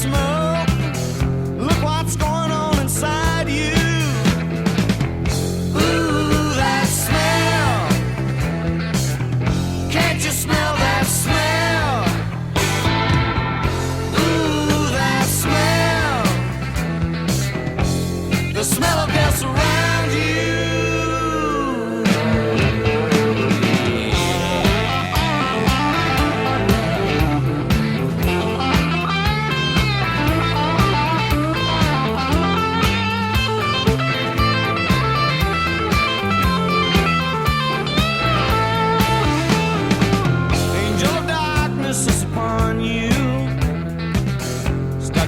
smoke. Look what's going on inside you. Ooh, that smell. Can't you smell that smell? Ooh, that smell. The smell of death around you.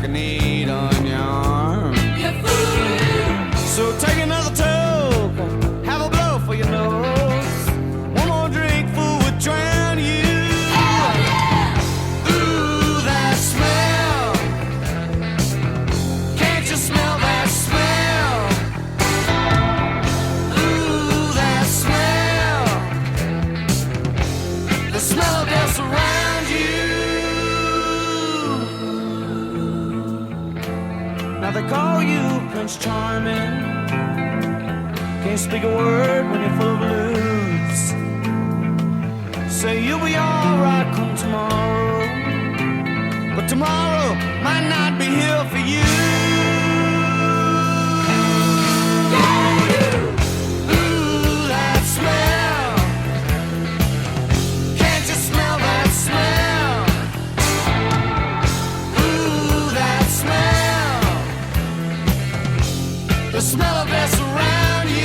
Need on your arm. You fool. So take another toke, have a blow for your nose. One more drink, fool, would drown you. Hell yeah! Ooh, that smell. Can't you smell that smell? Ooh, that smell. The smell of death around you. Now they call you Prince Charming. Can't speak a word when you're full of blues. Say you'll be alright come tomorrow, but tomorrow might not be here for you. Ooh, that smell. Can't you smell that smell? Ooh, that smell. The smell of death around you.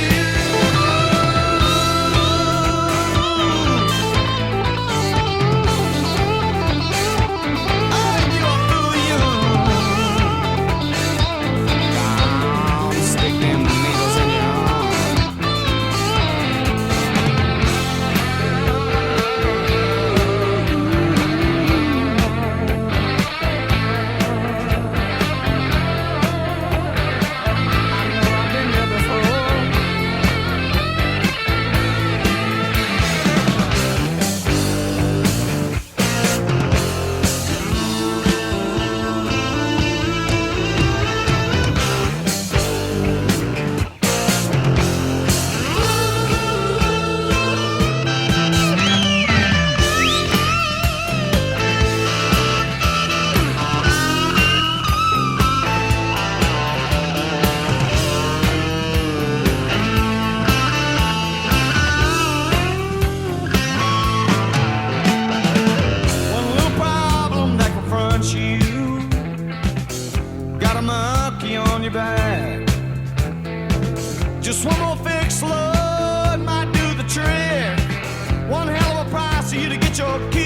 Oh, you fool, you. Gone, stick them needles in your arm. On your back. Just one more fix, Lord, might do the trick. One hell of a price for you to get your key.